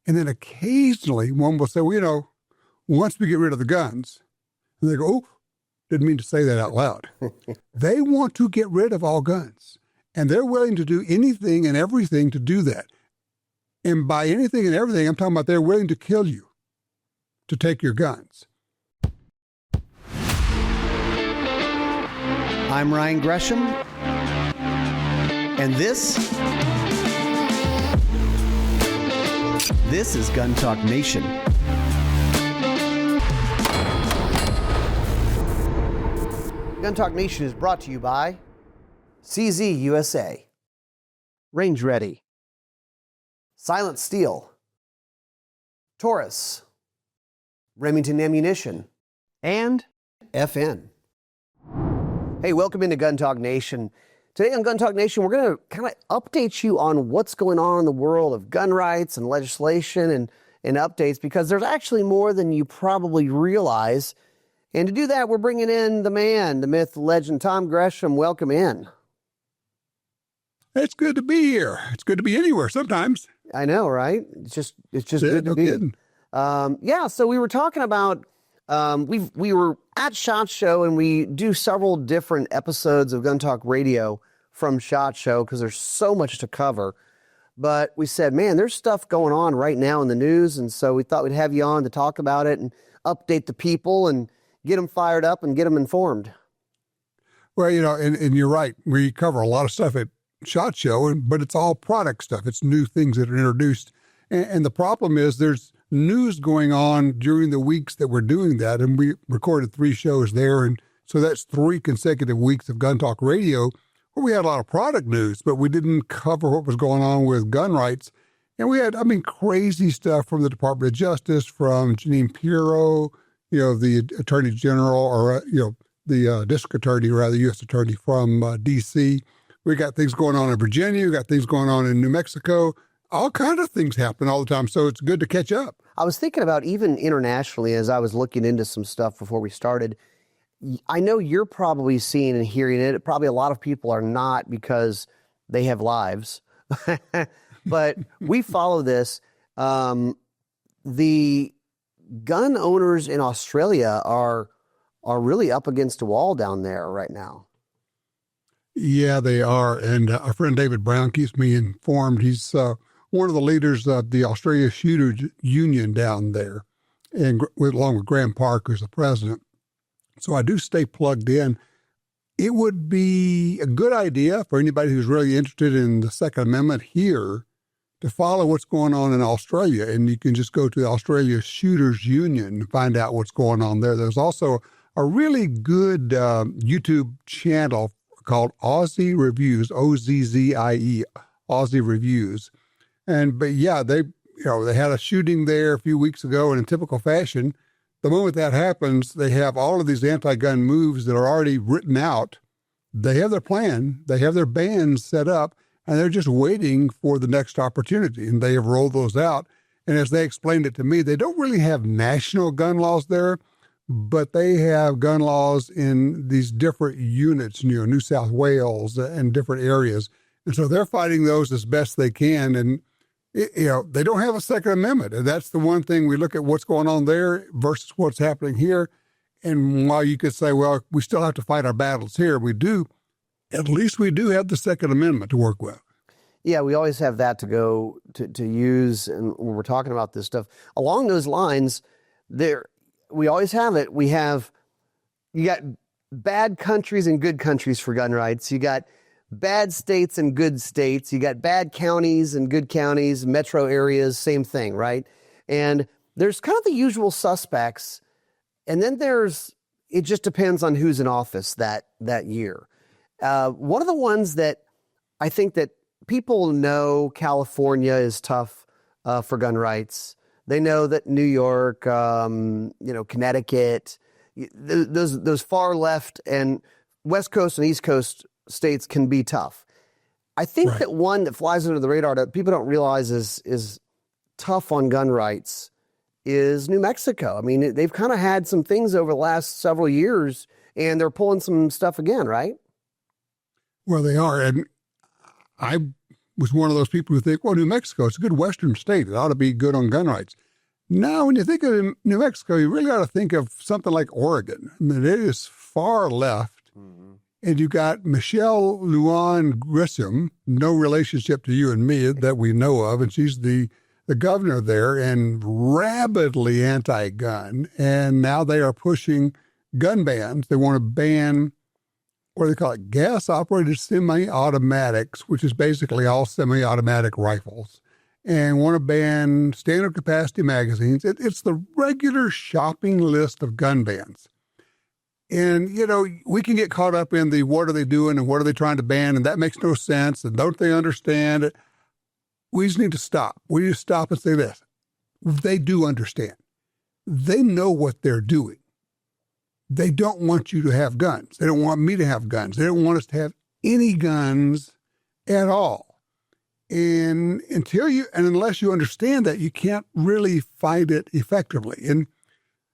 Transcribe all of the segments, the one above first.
And then occasionally one will say, well, once we get rid of the guns, and they go, oh, didn't mean to say that out loud. They want to get rid of all guns, and they're willing to do anything and everything to do that. And by anything and everything, I'm talking about they're willing to kill you to take your guns. I'm Ryan Gresham, and this is Gun Talk Nation. Gun Talk Nation is brought to you by CZ USA, Range Ready, Silent Steel, Taurus, Remington Ammunition, and FN. Hey, welcome into Gun Talk Nation. Today on Gun Talk Nation, we're going to kind of update you on what's going on in the world of gun rights and legislation and updates, because there's actually more than you probably realize. And to do that, we're bringing in the man, the myth, the legend, Tom Gresham. Welcome in. It's good to be here. It's good to be anywhere sometimes. I know, right? It's just good to be. Kidding. So we were talking about, we were at SHOT Show, and we do several different episodes of Gun Talk Radio from SHOT Show because there's so much to cover. But we said, man, there's stuff going on right now in the news, and so we thought we'd have you on to talk about it and update the people and get them fired up and get them informed. Well, and you're right. We cover a lot of stuff at SHOT Show, but it's all product stuff. It's new things that are introduced. And the problem is there's news going on during the weeks that we're doing that. And we recorded 3 shows there. And so that's 3 consecutive weeks of Gun Talk Radio where we had a lot of product news, but we didn't cover what was going on with gun rights. And we had, crazy stuff from the Department of Justice, from Jeanine Pirro, the Attorney General, or, the District Attorney, rather, U.S. Attorney from D.C. We got things going on in Virginia. We got things going on in New Mexico. All kinds of things happen all the time, so it's good to catch up. I was thinking about even internationally as I was looking into some stuff before we started. I know you're probably seeing and hearing it. Probably a lot of people are not because they have lives. But we follow this. The gun owners in Australia are really up against a wall down there right now. Yeah, they are. And our friend David Brown keeps me informed. He's one of the leaders of the Australia Shooters Union down there, and along with Graham Park, who's the president. So I do stay plugged in. It would be a good idea for anybody who's really interested in the Second Amendment here to follow what's going on in Australia. And you can just go to the Australia Shooters Union and find out what's going on there. There's also a really good YouTube channel called Aussie Reviews, O-Z-Z-I-E, Aussie Reviews. But yeah, they had a shooting there a few weeks ago, and in typical fashion, the moment that happens, they have all of these anti-gun moves that are already written out. They have their plan, they have their bans set up, and they're just waiting for the next opportunity, and they have rolled those out. And as they explained it to me, they don't really have national gun laws there, but they have gun laws in these different units, New South Wales and different areas. And so they're fighting those as best they can. And, they don't have a Second Amendment. And that's the one thing we look at what's going on there versus what's happening here. And while you could say, well, we still have to fight our battles here, we do. At least we do have the Second Amendment to work with. Yeah, we always have that to go to use. And when we're talking about this stuff along those lines, we always have it. You got bad countries and good countries for gun rights. You got bad states and good states. You got bad counties and good counties, metro areas, same thing, right? And there's kind of the usual suspects. And then it just depends on who's in office that year. One of the ones that I think that people know, California is tough for gun rights. They know that New York, Connecticut, those far left and West Coast and East Coast states can be tough. I think that one that flies under the radar that people don't realize is tough on gun rights is New Mexico. I mean, they've kind of had some things over the last several years, and they're pulling some stuff again, right? Well, they are. And I was one of those people who think, well, New Mexico, it's a good Western state. It ought to be good on gun rights. Now, when you think of New Mexico, you really ought to think of something like Oregon. I mean, it is far left. Mm-hmm. And you got Michelle Lujan Grisham, no relationship to you and me that we know of, and she's the governor there and rabidly anti-gun. And now they are pushing gun bans. They want to ban, what do they call it, gas-operated semi-automatics, which is basically all semi-automatic rifles, and want to ban standard capacity magazines. It's the regular shopping list of gun bans. And, you know, we can get caught up in the what are they doing and what are they trying to ban, and that makes no sense, and don't they understand it? We just need to stop. We need to stop and say this. They do understand. They know what they're doing. They don't want you to have guns. They don't want me to have guns. They don't want us to have any guns at all. And unless you understand that, you can't really fight it effectively. And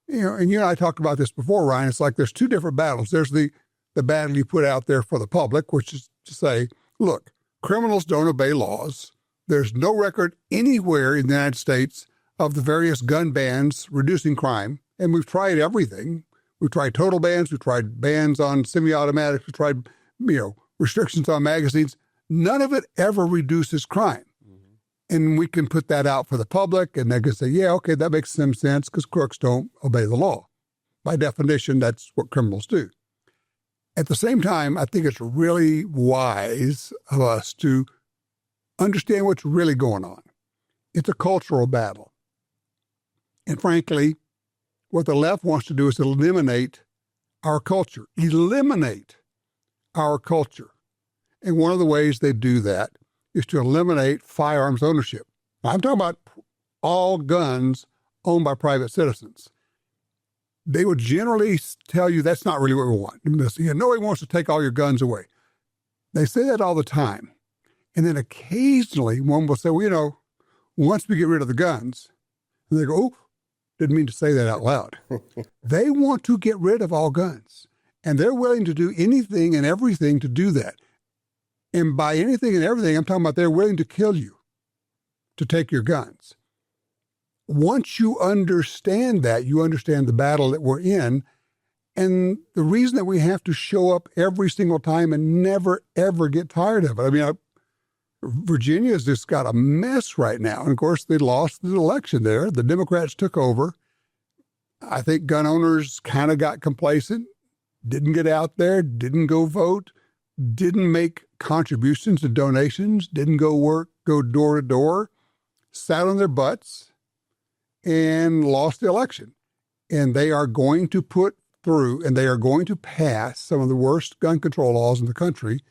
you and I talked about this before, Ryan. It's like there's two different battles. There's the battle you put out there for the public, which is to say, look, criminals don't obey laws. There's no record anywhere in the United States of the various gun bans reducing crime. And we've tried everything. We've tried total bans. We've tried bans on semi-automatics. We've tried, restrictions on magazines. None of it ever reduces crime. Mm-hmm. And we can put that out for the public, and they can say, yeah, okay, that makes some sense because crooks don't obey the law. By definition, that's what criminals do. At the same time, I think it's really wise of us to understand what's really going on. It's a cultural battle. And frankly, what the left wants to do is eliminate our culture. Eliminate our culture. And one of the ways they do that is to eliminate firearms ownership. Now, I'm talking about all guns owned by private citizens. They would generally tell you that's not really what we want. Nobody wants to take all your guns away. They say that all the time. And then occasionally one will say, well, once we get rid of the guns, and they go, oh, didn't mean to say that out loud. They want to get rid of all guns. And they're willing to do anything and everything to do that. And by anything and everything, I'm talking about they're willing to kill you to take your guns. Once you understand that, you understand the battle that we're in. And the reason that we have to show up every single time and never, ever get tired of it. Virginia's just got a mess right now. And of course, they lost the election there. The Democrats took over. I think gun owners kind of got complacent, didn't get out there, didn't go vote, didn't make contributions to donations, didn't go door to door, sat on their butts and lost the election. And they are going to put through and they are going to pass some of the worst gun control laws in the country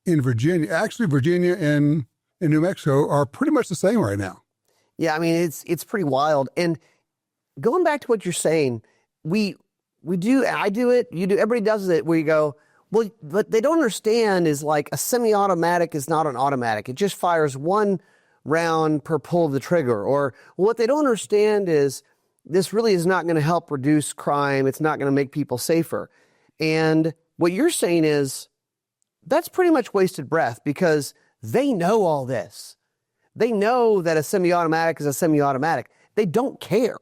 in Virginia. Actually, Virginia and New Mexico are pretty much the same right now. Yeah, it's pretty wild. And going back to what you're saying, I do it, you do, everybody does it, where you go, well, what they don't understand is like a semi-automatic is not an automatic. It just fires one round per pull of the trigger. Or what they don't understand is this really is not going to help reduce crime. It's not going to make people safer. And what you're saying is that's pretty much wasted breath because they know all this. They know that a semi-automatic is a semi-automatic. They don't care.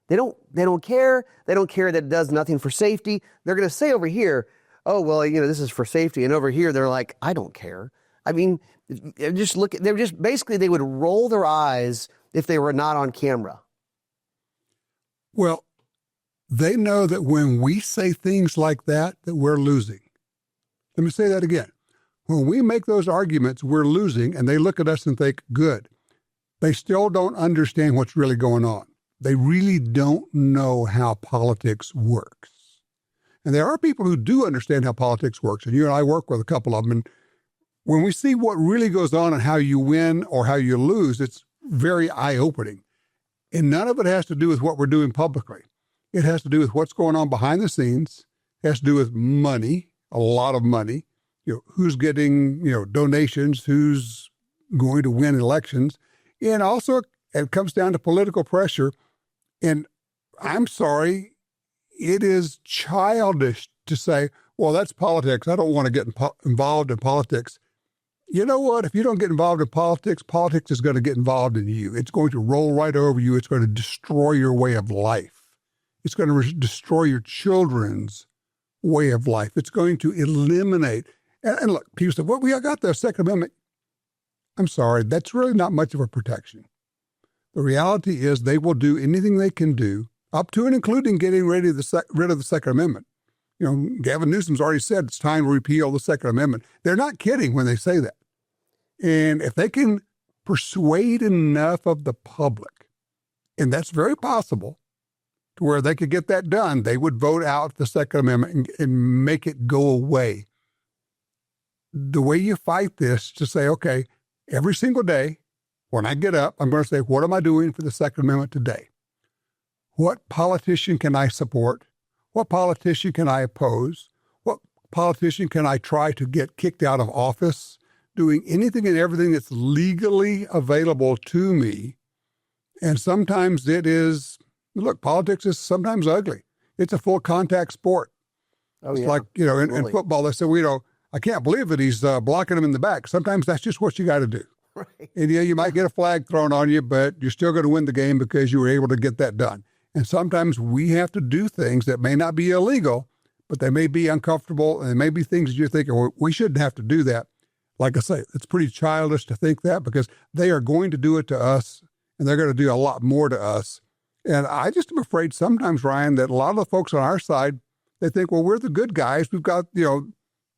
They don't care. They don't care that it does nothing for safety. They're going to say over here, oh, well, this is for safety. And over here, they're like, I don't care. Basically, they would roll their eyes if they were not on camera. Well, they know that when we say things like that we're losing. Let me say that again. When we make those arguments, we're losing, and they look at us and think, good. They still don't understand what's really going on. They really don't know how politics works. And there are people who do understand how politics works, and you and I work with a couple of them. And when we see what really goes on and how you win or how you lose, it's very eye-opening. And none of it has to do with what we're doing publicly. It has to do with what's going on behind the scenes. It has to do with money, a lot of money. Who's getting, donations, who's going to win elections. And also it comes down to political pressure. And I'm sorry, it is childish to say, well, that's politics. I don't want to get involved in politics. you know what? If you don't get involved in politics, politics is going to get involved in you. It's going to roll right over you. It's going to destroy your way of life. It's going to destroy your children's way of life. It's going to eliminate. And look, people say, well, we got the Second Amendment. I'm sorry, that's really not much of a protection. The reality is they will do anything they can do, up to and including getting rid of the Second Amendment. You know, Gavin Newsom's already said it's time to repeal the Second Amendment. They're not kidding when they say that. And if they can persuade enough of the public, and that's very possible, to where they could get that done, they would vote out the Second Amendment and make it go away. The way you fight this, to say, okay, every single day when I get up, I'm going to say, what am I doing for the Second Amendment today? What politician can I support? What politician can I oppose? What politician can I try to get kicked out of office? Doing anything and everything that's legally available to me. And sometimes it is, look, politics is sometimes ugly. It's a full contact sport. It's like, you know, in football, they say, well, you know, I can't believe that he's blocking him in the back. Sometimes that's just what you got to do. Right. And yeah, you might get a flag thrown on you, but you're still going to win the game because you were able to get that done. And sometimes we have to do things that may not be illegal, but they may be uncomfortable, and they may be things that you're thinking, well, we shouldn't have to do that. Like I say, it's pretty childish to think that, because they are going to do it to us, and they're going to do a lot more to us. And I just am afraid sometimes, Ryan, that a lot of the folks on our side, they think, well, we're the good guys. We've got, you know,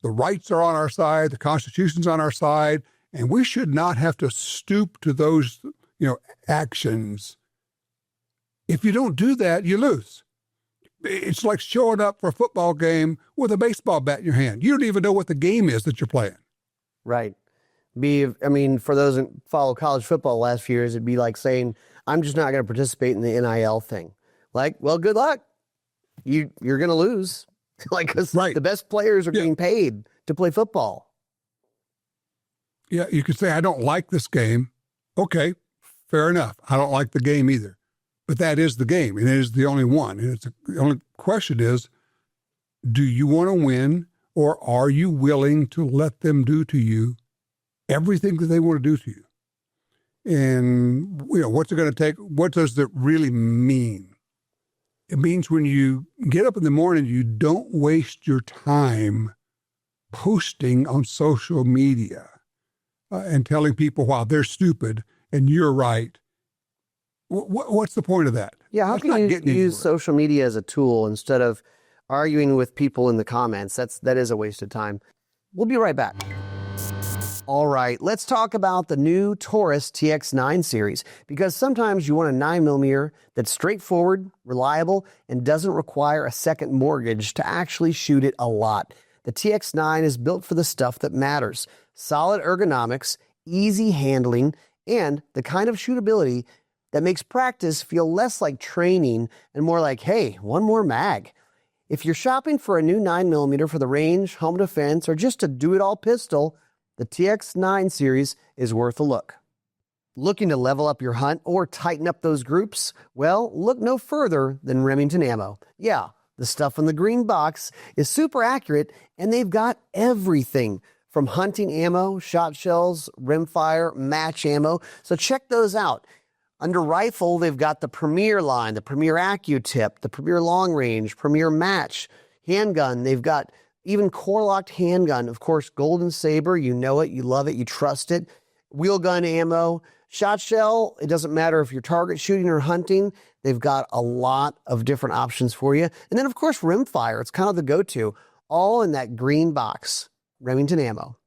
the rights are on our side, the Constitution's on our side, and we should not have to stoop to those, you know, actions. If you don't do that, you lose. It's like showing up for a football game with a baseball bat in your hand. You don't even know what the game is that you're playing. Right. I mean, for those that follow college football the last few years, it'd be like saying, I'm just not going to participate in the NIL thing. Like, well, good luck. You're going to lose. Like, because the best players are getting paid to play football. Yeah, you could say, I don't like this game. Okay, fair enough. I don't like the game either. But that is the game, and it is the only one. And the only question is, do you want to win, or are you willing to let them do to you everything that they want to do to you? And, you know, what's it going to take? What does it really mean? It means when you get up in the morning, you don't waste your time posting on social media and telling people, wow, they're stupid and you're right. What's the point of that? Yeah, how can you use social media as a tool instead of arguing with people in the comments? That is a waste of time. We'll be right back. All right, let's talk about the new Taurus TX9 series, because sometimes you want a 9mm that's straightforward, reliable, and doesn't require a second mortgage to actually shoot it a lot. The TX9 is built for the stuff that matters: solid ergonomics, easy handling, and the kind of shootability that makes practice feel less like training and more like, hey, one more mag. If you're shopping for a new 9mm for the range, home defense, or just a do-it-all pistol, the TX9 series is worth a look. Looking to level up your hunt or tighten up those groups? Well, look no further than Remington Ammo. Yeah, the stuff in the green box is super accurate, and they've got everything from hunting ammo, shot shells, rimfire, match ammo. So check those out. Under rifle, they've got the Premier line, the Premier AccuTip, the Premier Long Range, Premier Match. Handgun, they've got even core-locked handgun. Of course, Golden Saber, you know it, you love it, you trust it. Wheel gun ammo. Shot shell, it doesn't matter if you're target shooting or hunting. They've got a lot of different options for you. And then, of course, rimfire. It's kind of the go-to. All in that green box. Remington Ammo.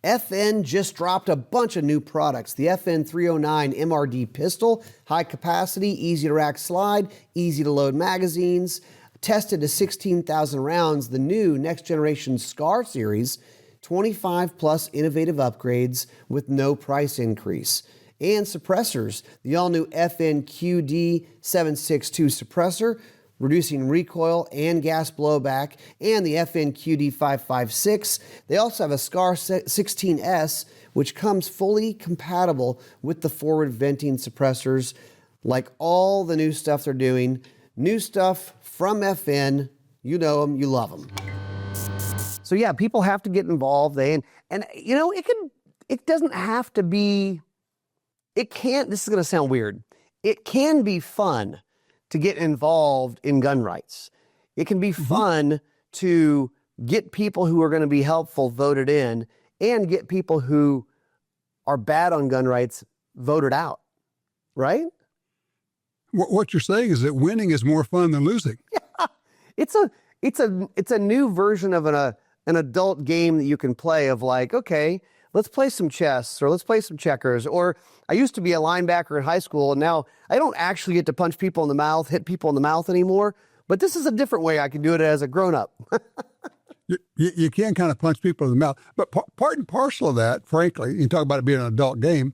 FN just dropped a bunch of new products. The FN 309 MRD pistol, high capacity, easy to rack slide, easy to load magazines, tested to 16,000 rounds. The new next generation SCAR series, 25 plus innovative upgrades with no price increase. And suppressors, the all new FN QD 762 suppressor, reducing recoil and gas blowback, and the FN QD 556. They also have a SCAR 16S, which comes fully compatible with the forward venting suppressors. Like all the new stuff they're doing, new stuff from FN, you know them, you love them. So yeah, people have to get involved. And you know, it doesn't have to be, it can't, this is going to sound weird. It can be fun to get involved in gun rights. It can be fun to get people who are going to be helpful voted in and get people who are bad on gun rights voted out, right? What you're saying is that winning is more fun than losing. Yeah. It's a new version of an adult game that you can play of like, okay, let's play some chess or let's play some checkers. Or I used to be a linebacker in high school, and now I don't actually get to punch people in the mouth, hit people in the mouth anymore. But this is a different way I can do it as a grown-up. You can kind of punch people in the mouth. But part and parcel of that, frankly, you talk about it being an adult game,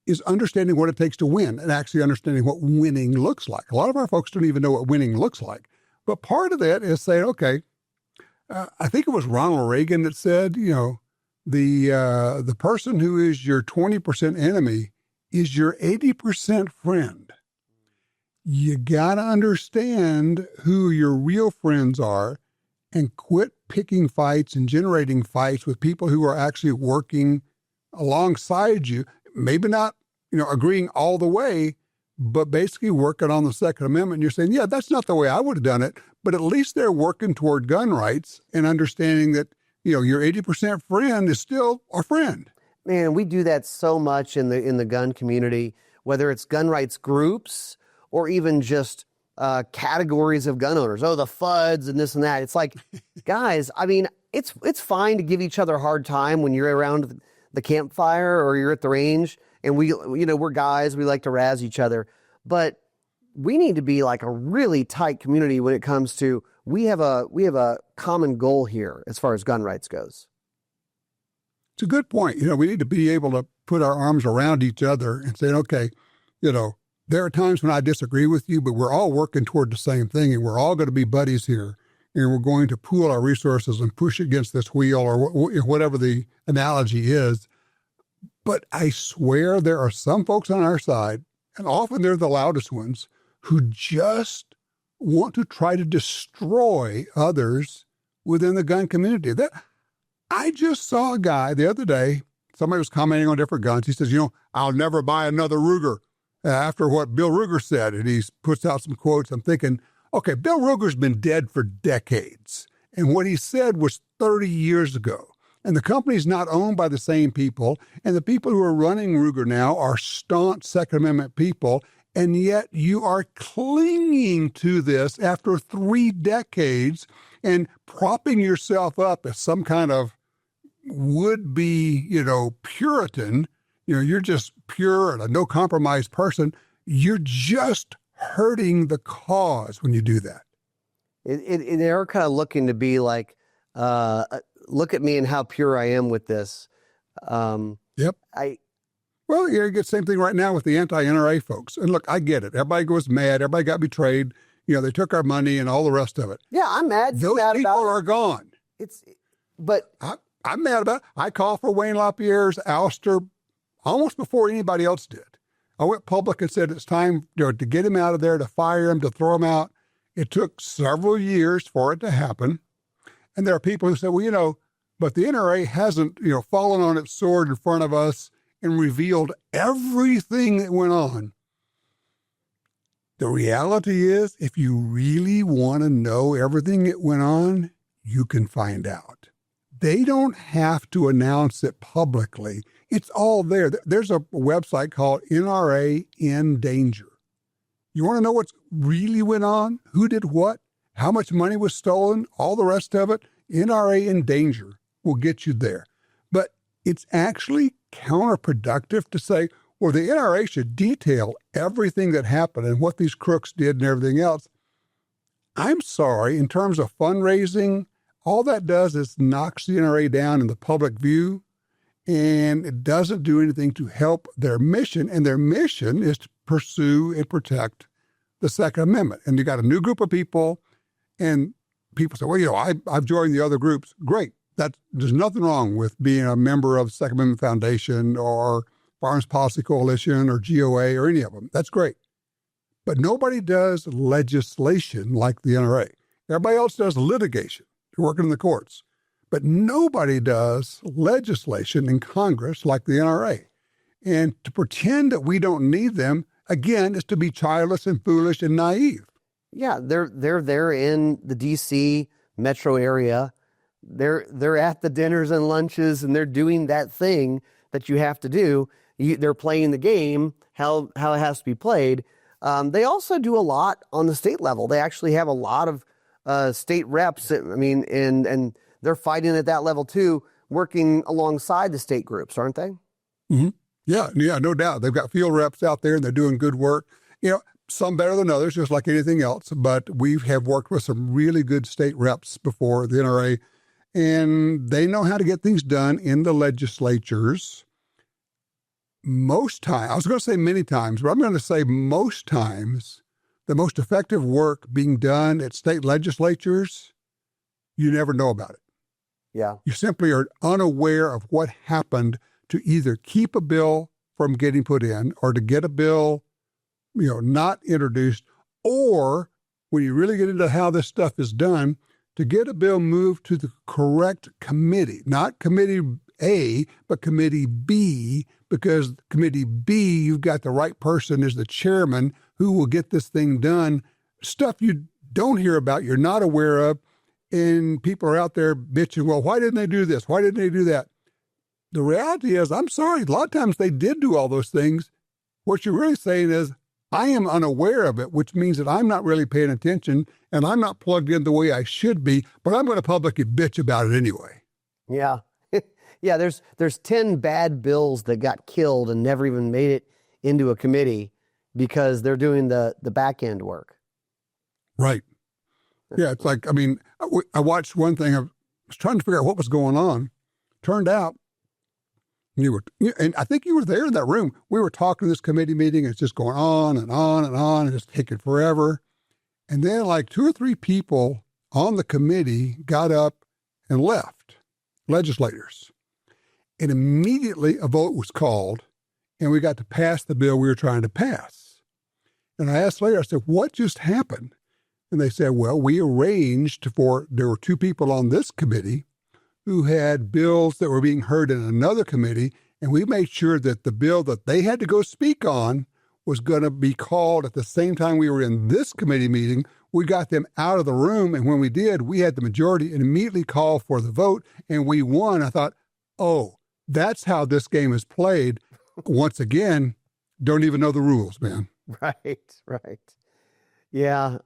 is understanding what it takes to win and actually understanding what winning looks like. A lot of our folks don't even know what winning looks like. But part of that is saying, okay, I think it was Ronald Reagan that said, the person who is your 20% enemy is your 80% friend. You got to understand who your real friends are and quit picking fights and generating fights with people who are actually working alongside you. Maybe not, agreeing all the way, but basically working on the Second Amendment. You're saying, yeah, that's not the way I would have done it, but at least they're working toward gun rights and understanding that, your 80% friend is still a friend. Man, we do that so much in the gun community, whether it's gun rights groups or even just categories of gun owners. Oh, the FUDs and this and that. It's like, guys, I mean, it's fine to give each other a hard time when you're around the campfire or you're at the range, and we're guys, we like to razz each other, but we need to be like a really tight community when it comes to we have a common goal here as far as gun rights goes. It's a good point. We need to be able to put our arms around each other and say, okay, there are times when I disagree with you, but we're all working toward the same thing, and we're all going to be buddies here, and we're going to pool our resources and push against this wheel or whatever the analogy is. But I swear there are some folks on our side, and often they're the loudest ones, who just want to try to destroy others within the gun community. I just saw a guy the other day, somebody was commenting on different guns. He says, I'll never buy another Ruger after what Bill Ruger said. And he puts out some quotes. I'm thinking, okay, Bill Ruger's been dead for decades. And what he said was 30 years ago. And the company's not owned by the same people. And the people who are running Ruger now are staunch Second Amendment people. And yet you are clinging to this after 3 decades and propping yourself up as some kind of would-be, Puritan. You're just pure and a no-compromise person. You're just hurting the cause when you do that. They're kind of looking to be like, look at me and how pure I am with this. Yep. Well, you get the same thing right now with the anti-NRA folks. And look, I get it. Everybody goes mad. Everybody got betrayed. They took our money and all the rest of it. Yeah, I'm mad. Those mad people about are gone. I'm mad about it. I called for Wayne LaPierre's ouster almost before anybody else did. I went public and said it's time to get him out of there, to fire him, to throw him out. It took several years for it to happen. And there are people who say, well, but the NRA hasn't, fallen on its sword in front of us and revealed everything that went on. The reality is, if you really want to know everything that went on, you can find out. They don't have to announce it publicly. It's all there. There's a website called NRA in Danger. You want to know what really went on? Who did what? How much money was stolen? All the rest of it? NRA in Danger will get you there. But it's actually counterproductive to say, well, the NRA should detail everything that happened and what these crooks did and everything else. I'm sorry, in terms of fundraising, all that does is knocks the NRA down in the public view, and it doesn't do anything to help their mission. And their mission is to pursue and protect the Second Amendment. And you got a new group of people, and people say, well, I've joined the other groups. Great. There's nothing wrong with being a member of the Second Amendment Foundation or Firearms Policy Coalition or GOA or any of them. That's great. But nobody does legislation like the NRA. Everybody else does litigation. They're working in the courts. But nobody does legislation in Congress like the NRA. And to pretend that we don't need them, again, is to be childless and foolish and naive. Yeah, they're there in the D.C. metro area. They're at the dinners and lunches, and they're doing that thing that you have to do. They're playing the game, how it has to be played. They also do a lot on the state level. They actually have a lot of state reps. I mean, and they're fighting at that level too, working alongside the state groups, aren't they? Mm-hmm. Yeah, no doubt. They've got field reps out there, and they're doing good work. Some better than others, just like anything else. But we have worked with some really good state reps before, the NRA, and they know how to get things done in the legislatures. Most times, I was going to say many times, but I'm going to say most times, the most effective work being done at state legislatures, you never know about it. Yeah. You simply are unaware of what happened to either keep a bill from getting put in or to get a bill, not introduced, or when you really get into how this stuff is done, to get a bill moved to the correct committee, not committee A, but committee B, because committee B, you've got the right person as the chairman who will get this thing done. Stuff you don't hear about, you're not aware of, and people are out there bitching, well, why didn't they do this? Why didn't they do that? The reality is, I'm sorry, a lot of times they did do all those things. What you're really saying is, I am unaware of it, which means that I'm not really paying attention and I'm not plugged in the way I should be, but I'm going to publicly bitch about it anyway. Yeah. Yeah, there's 10 bad bills that got killed and never even made it into a committee because they're doing the back end work. Right. Yeah, it's like, I watched one thing. I was trying to figure out what was going on. Turned out, and I think you were there in that room. We were talking in this committee meeting, and it's just going on and on and on, and it's taking forever. And then like 2 or 3 people on the committee got up and left, legislators. And immediately a vote was called, and we got to pass the bill we were trying to pass. And I asked later, I said, what just happened? And they said, well, we arranged there were 2 people on this committee who had bills that were being heard in another committee, and we made sure that the bill that they had to go speak on was going to be called at the same time we were in this committee meeting. We got them out of the room, and when we did, we had the majority and immediately called for the vote, and we won. I thought, oh, that's how this game is played. Once again, don't even know the rules, man. Right. Yeah,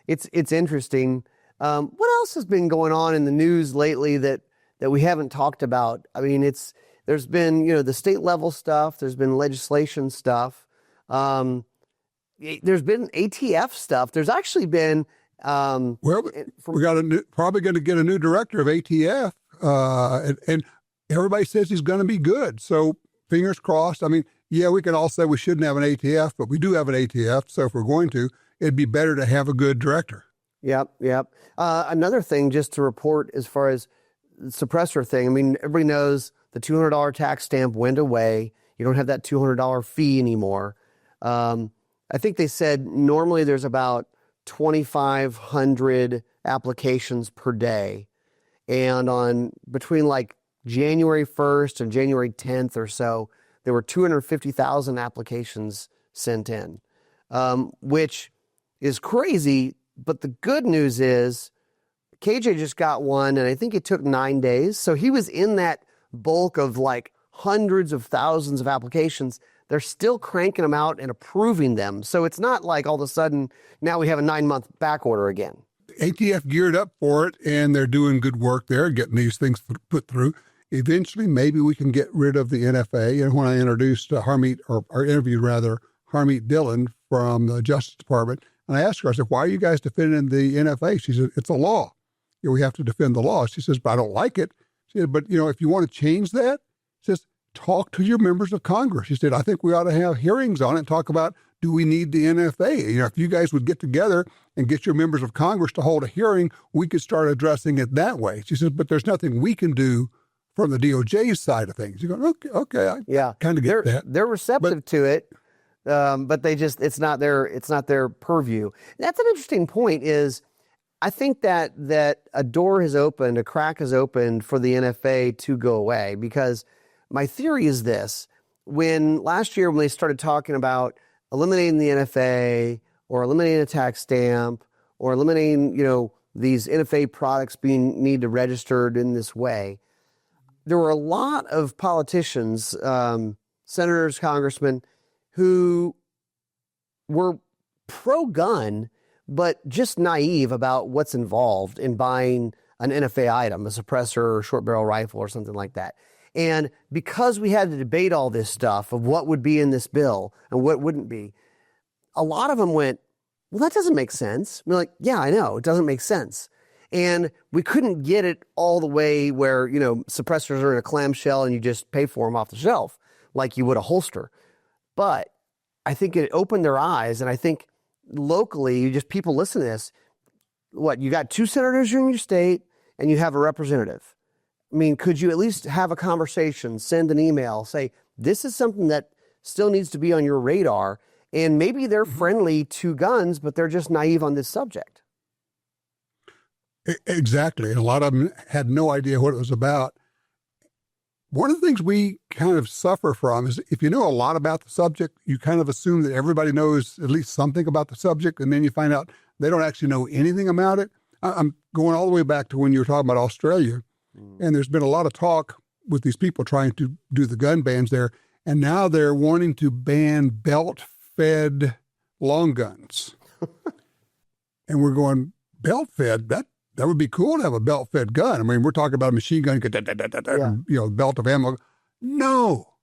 it's interesting. What else has been going on in the news lately that we haven't talked about? I mean, there's been, the state level stuff. There's been legislation stuff. There's been ATF stuff. There's actually been. We got probably going to get a new director of ATF, and everybody says he's going to be good. So fingers crossed. I mean, yeah, we can all say we shouldn't have an ATF, but we do have an ATF. So if we're going to, it'd be better to have a good director. Yep. Another thing just to report as far as the suppressor thing. I mean, everybody knows the $200 tax stamp went away. You don't have that $200 fee anymore. I think they said normally there's about 2,500 applications per day. And on between like January 1st and January 10th or so, there were 250,000 applications sent in, which is crazy. But the good news is KJ just got one, and I think it took 9 days. So he was in that bulk of like hundreds of thousands of applications. They're still cranking them out and approving them. So it's not like all of a sudden now we have a 9-month back order again. ATF geared up for it, and they're doing good work there, getting these things put through. Eventually, maybe we can get rid of the NFA. And when I introduced interviewed Harmeet Dillon from the Justice Department, and I asked her, I said, why are you guys defending the NFA? She said, it's a law. We have to defend the law. She says, but I don't like it. She said, but if you want to change that, she says, talk to your members of Congress. She said, I think we ought to have hearings on it and talk about, do we need the NFA? If you guys would get together and get your members of Congress to hold a hearing, we could start addressing it that way. She says, but there's nothing we can do from the DOJ side of things. You go, okay, I kind of get that. They're receptive to it, but they just it's not their purview. That's an interesting point. Is I think that a door has opened, a crack has opened for the NFA to go away, because my theory is this. Last year when they started talking about eliminating the NFA or eliminating a tax stamp or eliminating, these NFA products need to registered in this way, there were a lot of politicians, senators, congressmen, who were pro-gun, but just naive about what's involved in buying an NFA item, a suppressor or short barrel rifle or something like that. And because we had to debate all this stuff of what would be in this bill and what wouldn't be, a lot of them went, well, that doesn't make sense. We're like, yeah, I know, it doesn't make sense. And we couldn't get it all the way where, suppressors are in a clamshell and you just pay for them off the shelf like you would a holster. But I think it opened their eyes, and I think locally, just people listen to this, you got 2 senators in your state and you have a representative. I mean, could you at least have a conversation, send an email, say, this is something that still needs to be on your radar, and maybe they're friendly to guns, but they're just naive on this subject. Exactly. And a lot of them had no idea what it was about. One of the things we kind of suffer from is if you know a lot about the subject, you kind of assume that everybody knows at least something about the subject, and then you find out they don't actually know anything about it. I'm going all the way back to when you were talking about Australia, and there's been a lot of talk with these people trying to do the gun bans there, and now they're wanting to ban belt-fed long guns. And we're going, belt-fed? That would be cool to have a belt-fed gun. I mean, we're talking about a machine gun, belt of ammo. No.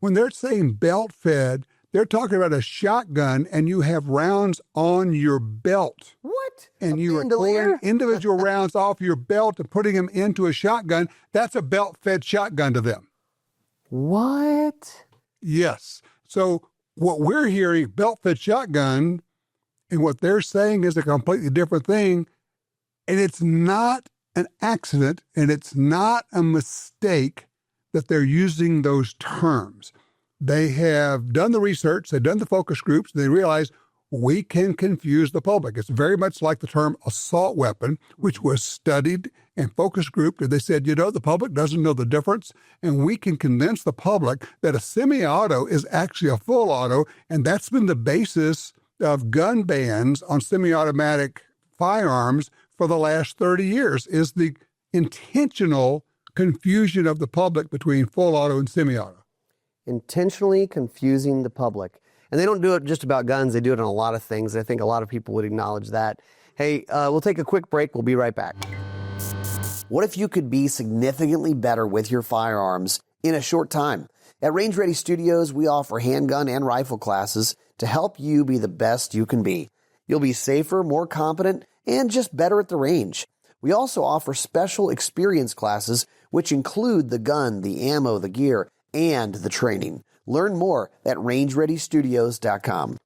When they're saying belt-fed, they're talking about a shotgun, and you have rounds on your belt. What? And you are pulling individual rounds off your belt and putting them into a shotgun. That's a belt-fed shotgun to them. What? Yes. So what we're hearing, belt-fed shotgun, and what they're saying is a completely different thing. And it's not an accident, and it's not a mistake that they're using those terms. They have done the research, they've done the focus groups, they realize we can confuse the public. It's very much like the term assault weapon, which was studied and focus grouped, and they said, the public doesn't know the difference, and we can convince the public that a semi-auto is actually a full auto, and that's been the basis of gun bans on semi-automatic firearms for the last 30 years, is the intentional confusion of the public between full auto and semi-auto. Intentionally confusing the public. And they don't do it just about guns. They do it on a lot of things. I think a lot of people would acknowledge that. Hey, we'll take a quick break. We'll be right back. What if you could be significantly better with your firearms in a short time? At Range Ready Studios, we offer handgun and rifle classes to help you be the best you can be. You'll be safer, more competent, and just better at the range. We also offer special experience classes, which include the gun, the ammo, the gear, and the training. Learn more at rangereadystudios.com.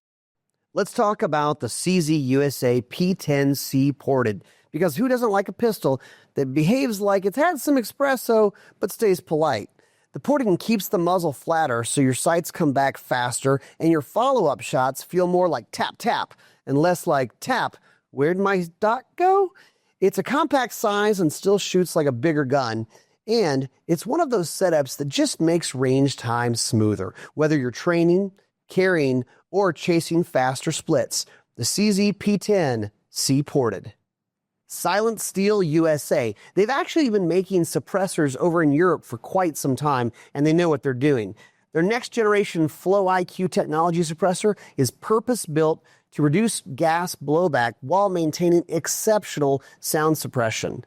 Let's talk about the CZ USA P10C Ported, because who doesn't like a pistol that behaves like it's had some espresso but stays polite? The porting keeps the muzzle flatter so your sights come back faster and your follow-up shots feel more like tap-tap and less like tap. Where'd my dot go? It's a compact size and still shoots like a bigger gun. And it's one of those setups that just makes range time smoother, whether you're training, carrying, or chasing faster splits. The CZ P10 C-Ported. Silent Steel USA. They've actually been making suppressors over in Europe for quite some time, and they know what they're doing. Their next generation Flow IQ technology suppressor is purpose-built to reduce gas blowback while maintaining exceptional sound suppression.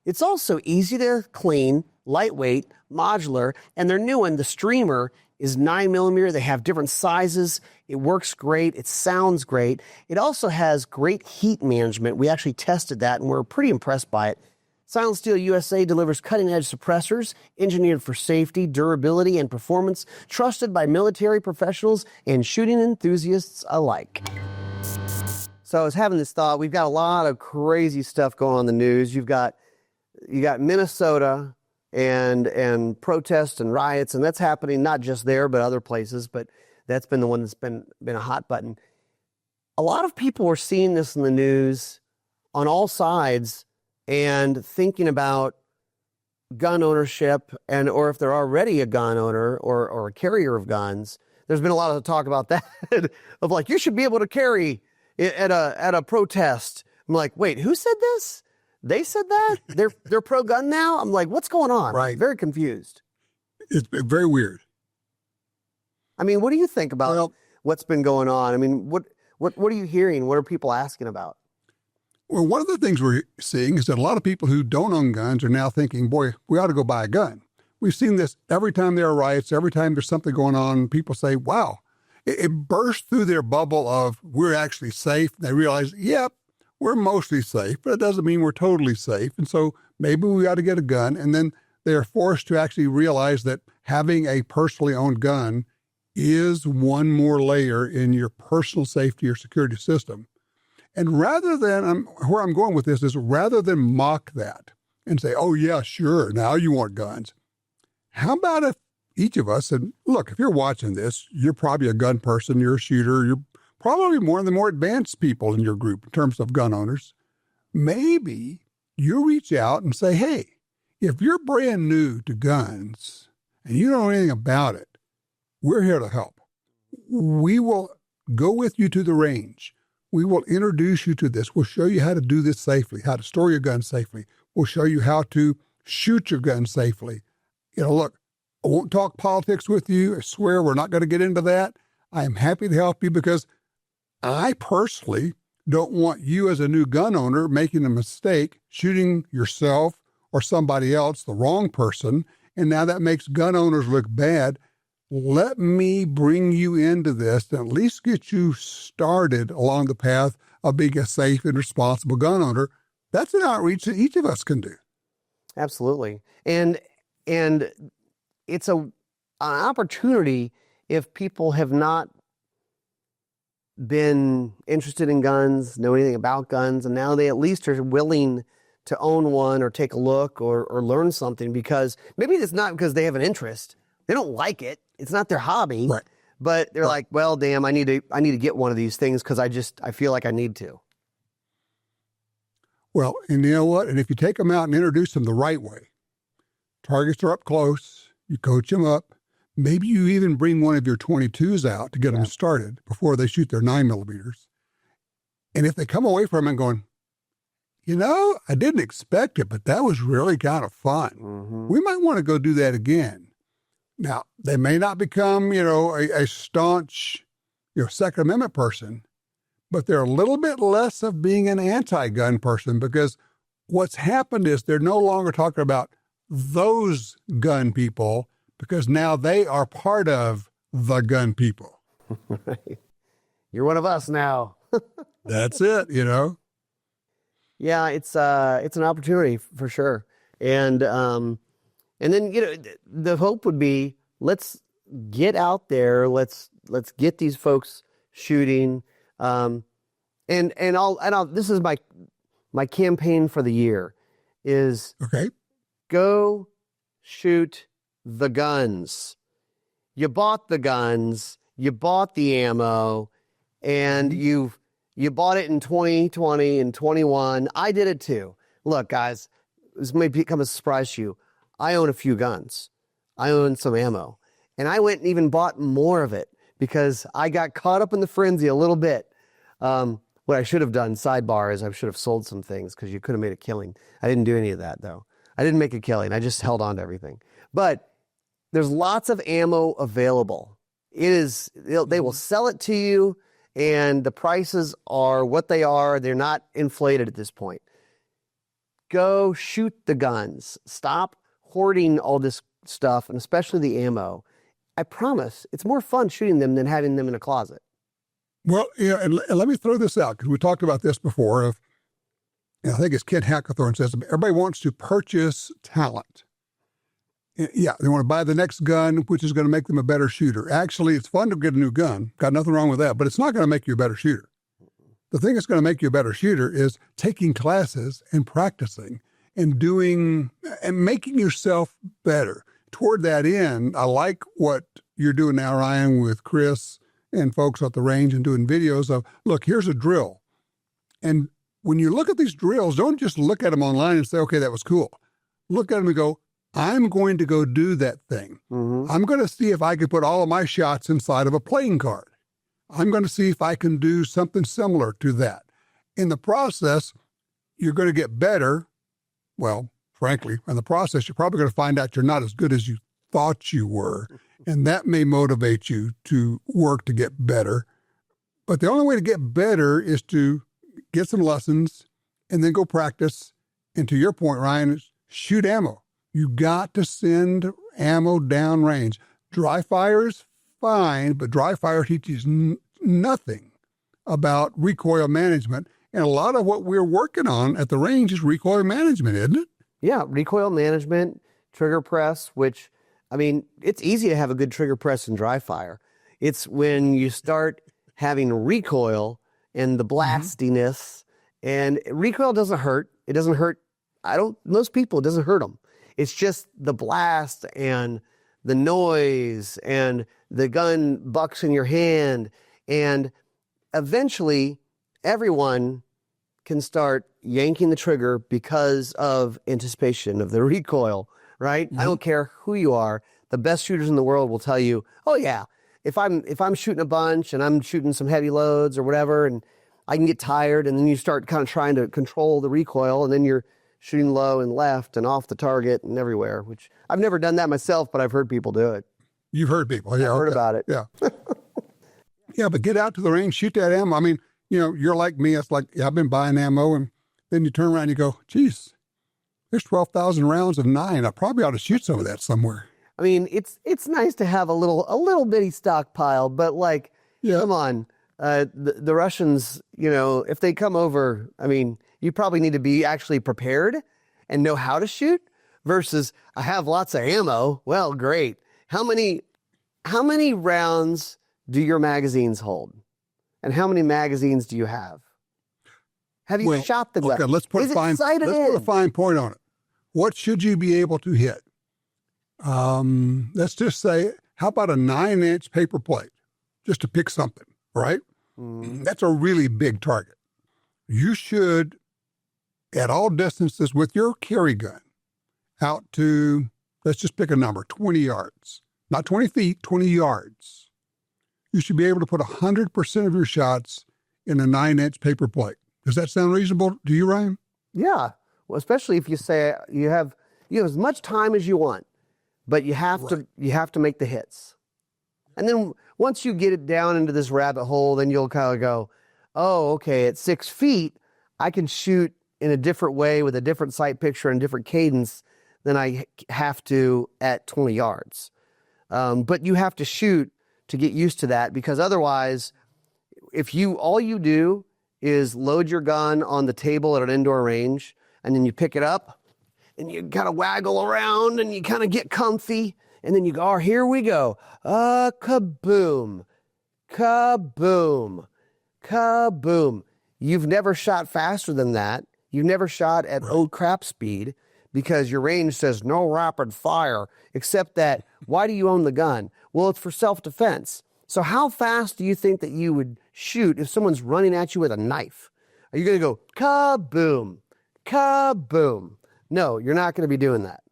It's also easy to clean, lightweight, modular, and their new one, the Streamer, is 9mm. They have different sizes. It works great. It sounds great. It also has great heat management. We actually tested that, and we're pretty impressed by it. Silent Steel USA delivers cutting-edge suppressors engineered for safety, durability, and performance, trusted by military professionals and shooting enthusiasts alike. So I was having this thought. We've got a lot of crazy stuff going on in the news. You got Minnesota and protests and riots, and that's happening not just there but other places, but that's been the one that's been a hot button. A lot of people are seeing this in the news on all sides and thinking about gun ownership, and or if they're already a gun owner or a carrier of guns. There's been a lot of talk about that of like, you should be able to carry it at a protest. I'm like, wait, who said this? They said that? They're pro-gun now? I'm like, what's going on? Right. Very confused. It's very weird. I mean, what do you think about what's been going on? I mean, what are you hearing? What are people asking about? Well, one of the things we're seeing is that a lot of people who don't own guns are now thinking, boy, we ought to go buy a gun. We've seen this every time there are riots, every time there's something going on, people say, wow, it bursts through their bubble of we're actually safe. They realize, yep, we're mostly safe, but it doesn't mean we're totally safe. And so maybe we ought to get a gun. And then they're forced to actually realize that having a personally owned gun is one more layer in your personal safety or security system. And rather than, where I'm going with this is rather than mock that and say, oh yeah, sure, now you want guns. How about if each of us said, look, if you're watching this, you're probably a gun person, you're a shooter, you're probably one of the more advanced people in your group in terms of gun owners. Maybe you reach out and say, hey, if you're brand new to guns and you don't know anything about it, we're here to help. We will go with you to the range. We will introduce you to this. We'll show you how to do this safely, how to store your gun safely. We'll show you how to shoot your gun safely. Look, I won't talk politics with you. I swear we're not going to get into that. I am happy to help you because I personally don't want you as a new gun owner making a mistake, shooting yourself or somebody else, the wrong person, and now that makes gun owners look bad. Let me bring you into this and at least get you started along the path of being a safe and responsible gun owner. That's an outreach that each of us can do. Absolutely. And it's an opportunity if people have not been interested in guns, know anything about guns, and now they at least are willing to own one or take a look or learn something, because maybe it's not because they have an interest. They don't like it. It's not their hobby, right. But they're like, well, damn, I need to get one of these things because I feel like I need to. Well, and you know what? And if you take them out and introduce them the right way, targets are up close, you coach them up, maybe you even bring one of your 22s out to get them started before they shoot their 9mm. And if they come away from it going, I didn't expect it, but that was really kind of fun. Mm-hmm. We might want to go do that again. Now, they may not become, a staunch, Second Amendment person, but they're a little bit less of being an anti-gun person, because what's happened is they're no longer talking about those gun people, because now they are part of the gun people. Right. You're one of us now. That's it, Yeah, it's an opportunity for sure. And then, the hope would be, let's get out there. Let's get these folks shooting. And I'll this is my campaign for the year is okay. Go shoot the guns. You bought the guns, you bought the ammo, and you bought it in 2020 and 21. I did it too. Look, guys, this may become a surprise to you. I own a few guns. I own some ammo. And I went and even bought more of it because I got caught up in the frenzy a little bit. What I should have done, sidebar, is I should have sold some things because you could have made a killing. I didn't do any of that, though. I didn't make a killing. I just held on to everything. But there's lots of ammo available. They will sell it to you, and the prices are what they are. They're not inflated at this point. Go shoot the guns. Stop hoarding all this stuff, and especially the ammo. I promise it's more fun shooting them than having them in a closet. Well, and let me throw this out, because we talked about this before. I think it's Ken Hackathorn says, everybody wants to purchase talent. Yeah, they want to buy the next gun, which is going to make them a better shooter. Actually, it's fun to get a new gun. Got nothing wrong with that, but it's not going to make you a better shooter. The thing that's going to make you a better shooter is taking classes and practicing and doing and making yourself better. Toward that end, I like what you're doing now, Ryan, with Chris and folks at the range and doing videos of, look, here's a drill. And when you look at these drills, don't just look at them online and say, okay, that was cool. Look at them and go, I'm going to go do that thing. Mm-hmm. I'm going to see if I can put all of my shots inside of a playing card. I'm going to see if I can do something similar to that. In the process, you're going to get better. Well, frankly, in the process, you're probably going to find out you're not as good as you thought you were. And that may motivate you to work to get better. But the only way to get better is to get some lessons and then go practice. And to your point, Ryan, is shoot ammo. You got to send ammo downrange. Dry fire is fine, but dry fire teaches nothing about recoil management. And a lot of what we're working on at the range is recoil management, isn't it? Yeah, recoil management, trigger press, which, I mean, it's easy to have a good trigger press in dry fire. It's when you start having recoil and the blastiness, and recoil doesn't hurt. It doesn't hurt. Most people, it doesn't hurt them. It's just the blast and the noise and the gun bucks in your hand. And eventually everyone can start yanking the trigger because of anticipation of the recoil, right? I don't care who you are. The best shooters in the world will tell you, oh yeah, if I'm shooting a bunch and I'm shooting some heavy loads or whatever, and I can get tired, and then you start kind of trying to control the recoil, and then you're shooting low and left and off the target and everywhere, which I've never done that myself, but I've heard people do it. You've heard people. Yeah, I've heard about it. Yeah. Yeah, but get out to the range, shoot that ammo. I mean, you're like me. It's like, yeah, I've been buying ammo, and then you turn around and you go, geez, there's 12,000 rounds of 9. I probably ought to shoot some of that somewhere. I mean, it's nice to have a little bitty stockpile, but like, come on, the Russians, if they come over, I mean, you probably need to be actually prepared and know how to shoot versus I have lots of ammo. Well, great. How many rounds do your magazines hold? And how many magazines do you have? Have you shot the gun? Okay, let's put a fine point on it. What should you be able to hit? Let's just say, how about a 9-inch paper plate? Just to pick something, right? That's a really big target. You should, at all distances with your carry gun, out to, let's just pick a number, 20 yards. Not 20 feet, 20 yards. You should be able to put 100% of your shots in a 9-inch paper plate. Does that sound reasonable to you, Ryan? Yeah. Well, especially if you say you have as much time as you want, but you have to make the hits. And then once you get it down into this rabbit hole, then you'll kind of go, oh, okay, at 6 feet, I can shoot in a different way with a different sight picture and different cadence than I have to at 20 yards. But you have to shoot to get used to that, because otherwise, if all you do is load your gun on the table at an indoor range, and then you pick it up and you kind of waggle around and you kind of get comfy, and then you go, oh, here we go. Kaboom, kaboom, kaboom. You've never shot faster than that. You've never shot at old crap speed, because your range says no rapid fire, except that, why do you own the gun? Well, it's for self-defense. So how fast do you think that you would shoot if someone's running at you with a knife? Are you going to go kaboom, kaboom? No, you're not going to be doing that.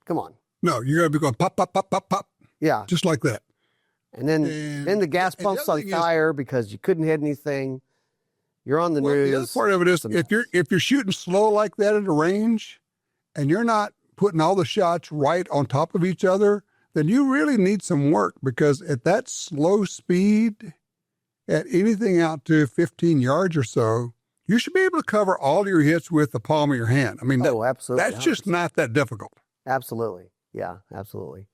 Come on. No, you're going to be going pop, pop, pop, pop, pop. Yeah. Just like that. And then the gas pump's on fire because you couldn't hit anything. You're on the news. The other part of it is, if you're shooting slow like that at a range, and you're not putting all the shots right on top of each other, then you really need some work, because at that slow speed, at anything out to 15 yards or so, you should be able to cover all your hits with the palm of your hand. I mean, absolutely. That's just not that difficult. Absolutely. Yeah, absolutely.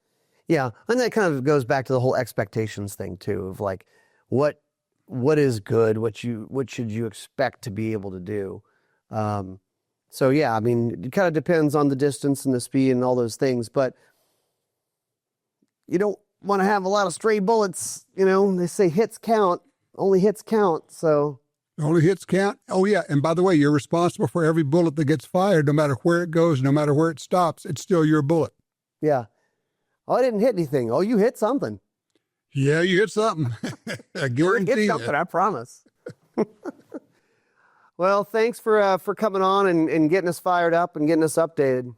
Yeah, and that kind of goes back to the whole expectations thing too, of like, what is good, what should you expect to be able to do. So yeah, I mean, it kind of depends on the distance and the speed and all those things, but you don't want to have a lot of stray bullets. They say hits count, only hits count. So only hits count. Oh yeah. And by the way, you're responsible for every bullet that gets fired, no matter where it goes, no matter where it stops, it's still your bullet. Yeah. Oh, I didn't hit anything. Oh, you hit something. Yeah, you hit something. I guarantee you hit something, I promise. Well, thanks for coming on and getting us fired up and getting us updated.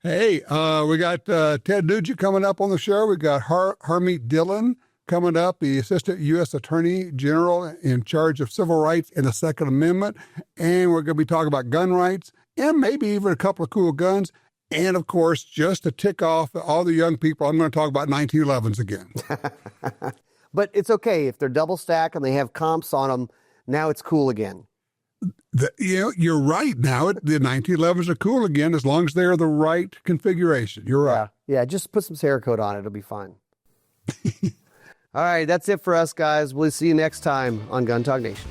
Hey, we got Ted Nugent coming up on the show. We got Harmeet Dillon coming up, the Assistant U.S. Attorney General in charge of civil rights and the Second Amendment. And we're going to be talking about gun rights and maybe even a couple of cool guns. And, of course, just to tick off all the young people, I'm going to talk about 1911s again. But it's okay. If they're double stack and they have comps on them, now it's cool again. You're right. Now the 1911s are cool again as long as they're the right configuration. You're right. Yeah, just put some Cerakote on it. It'll be fine. All right, that's it for us, guys. We'll see you next time on Gun Talk Nation.